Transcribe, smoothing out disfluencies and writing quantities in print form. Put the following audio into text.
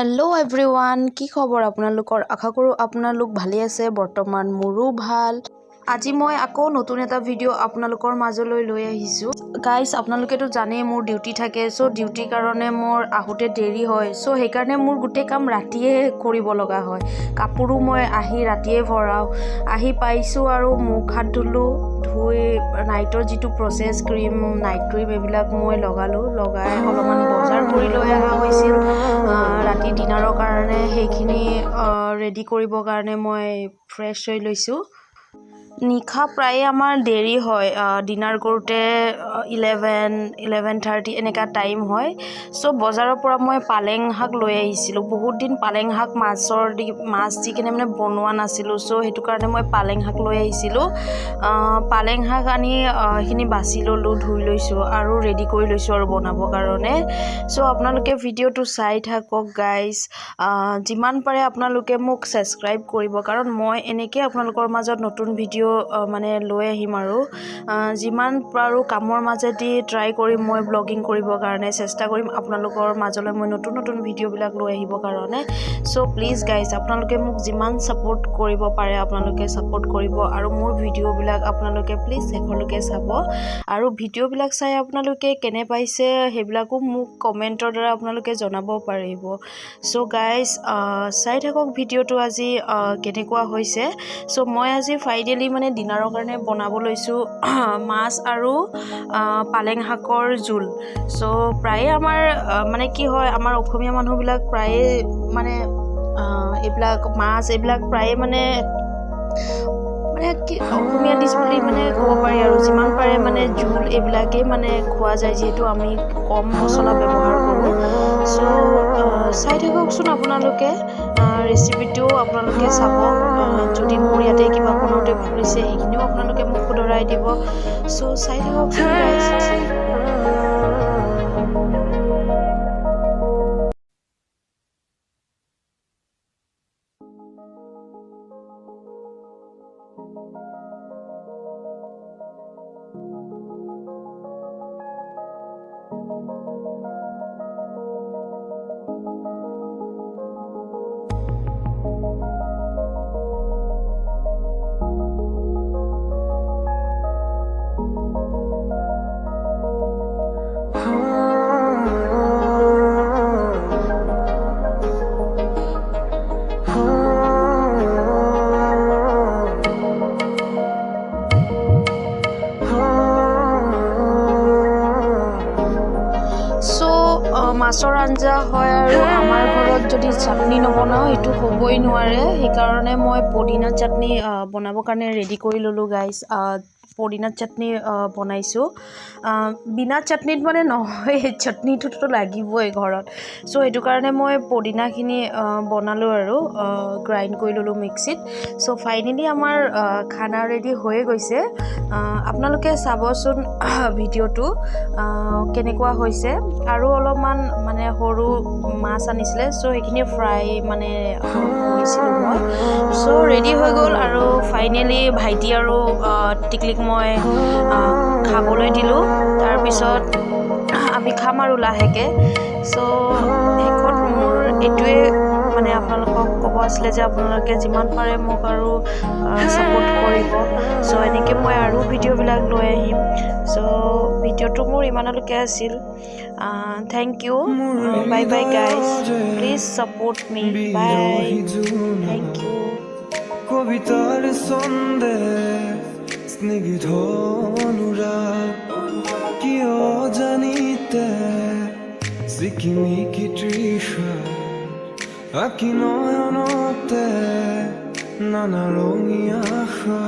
hello everyone की खबर आपनालोकर आशा करूँ आपनालोक भाले आछे बर्तमान मोरो भाल আজি মই আকৌ নতুন এটা ভিডিও আপোনালোকৰ মাজলৈ লৈ আহিছো গাইস আপোনালোকেতো জানে মোৰ ডিউটি থাকে সো ডিউটি কাৰণে মোৰ আহোতে দেৰি হয় সো হেকাৰণে মোৰ গুটে কাম ৰাতিয়ে কৰিব লগা হয় কাপোৰো মই আহি ৰাতিয়ে ভৰাও আহি পাইছো আৰু মুখ হাত ধুলো ধুই নাইটৰ যেটো প্ৰসেস ক্ৰীম নাইট ক্ৰীম এবিলাক মই লগালো লগাই অলপমান বজাৰ কৰি লৈ আহা হৈছিল ৰাতি ডিনাৰৰ কাৰণে হেখিনি ৰেডি কৰিবৰ কাৰণে মই ফ্ৰেশ হৈ লৈছো নিখা প্ৰায় আমাৰ দেৰি হয় ডিনাৰ কৰোতে 11:30 এনেকা টাইম হয় সো বজাৰৰ পৰা মই পালেং শাক লৈ আহিছিলো বহুত দিন পালেং শাক মাছ দি কিনে মানে বনোৱা নাছিলো সো হেতু কাৰণে মই পালেং শাক লৈ আহিছিলো পালেং শাক আনি এখিনি বাছি ললো ধুই লৈছো আৰু ৰেডি কৰি লৈছো আৰু বনাবৰ কাৰণে সো আপোনালোকে ভিডিওটো চাই থাকক গাইস যিমান পাৰে আপোনালোকে মোক সাবস্ক্ৰাইব কৰিব কাৰণ মই এনেকৈ আপোনালোকৰ মাজত নতুন ভিডিও মানে লৈ আহিম আৰু যিমান পাৰো কামৰ মাজেদি ট্ৰাই কৰিম মই ব্লগিং কৰিবৰ কাৰণে চেষ্টা কৰিম আপোনালোকৰ মাজলৈ মই নতুন নতুন ভিডিও বিলাক লৈ আহিবৰ কাৰণে সো প্লিজ গাইস আপোনালোকে মোক যিমান সাপোৰ্ট কৰিব পাৰে আপোনালোকে সাপোৰ্ট কৰিব আৰু মোৰ ভিডিও বিলাক আপোনালোকে প্লিজ শেষলৈকে চাব আৰু ভিডিও বিলাক চাই আপোনালোকে কেনে পাইছে হেবিলাকো মোক কমেন্টৰ দ্বাৰা আপোনালোকে জনাব পাৰিব সো গাইস চাই থাকক ভিডিওটো আজি কেনেকুৱা হৈছে সো মই আজি ফাইনালি মানে ডিনাৰৰ কাৰণে বনাব লৈছো মাছ আৰু পালেং শাকৰ জোল সো প্ৰায় আমাৰ মানে কি হয় আমাৰ অসমীয়া মানুহ বিলাক প্ৰায় মানে এবিলাক মাছ এবিলাক প্ৰায় মানে কি অসমীয়া ডিশ বুলি মানে ক'ব পাৰি আৰু যিমান পাৰে মানে জোল এবিলাকে মানে খোৱা যায় যেহেতু আমি কম মছলা ব্যৱহাৰ কৰো সো চাই থাককচোন আপোনালোকে ৰেচিপিটো আপোনালোকে চাব যদি মোৰ ইয়াতে কিবা বনাওতে ভুলিছে হেখিনিও আপোনালোকে মোক শুধৰাই দিব সো চাই থাককচোন গাইস মাছৰ আঞ্জা হয় আৰু আমাৰ ঘৰত যদি চাটনি নবনাও এটো হ'বই নোৱাৰে হেকাৰণে মই পদিনা চাটনি বনাবৰ কাৰণে ৰেডি কৰি ললো গাইস পদিনা চাটনি বনাইছো বিনা চাটনিত মানে নহয় চাটনিটো লাগিবই ঘৰত সো হেতু কাৰণে মই পদিনাখিনি বনালো আৰু গ্ৰাইন্ড কৰি ললো মিক্সিত সো ফাইনালি আমাৰ খানা ৰেডি হৈ গৈছে আপোনালোকে চাবচোন ভিডিওটো কেনেকুৱা হৈছে আৰু অলপমান মানে সৰু মাছ আনিছিলে সো হেখিনি ফ্ৰাই মানে কৰিছিলো মই সো ৰেডি হৈ গ'ল আৰু ফাইনালি ভাইটি আৰু টিকলিক মই খাবলৈ দিলো তাৰ পিছত আমি খাম আৰু লাহেকে সো হেকত মোৰ এটোৱে মানে আপোনালোকক ক'ব আছিলে যে আপোনালোকে যিমান পাৰে মোক আৰু সাপোৰ্ট কৰিব সো এনেকৈ মই আৰু ভিডিও বিলাক লৈ আহিম সো ভিডিওটো মোৰ ইমানলৈকে আছিল thank you bye bye guys please support me bye thank you কবিতার ছন্দে স্নিগ্ধ অনুরাগ কি অজানিতে সিকিমিকি তৃষা আকি নয়নতে নানা রঙিয়া আশা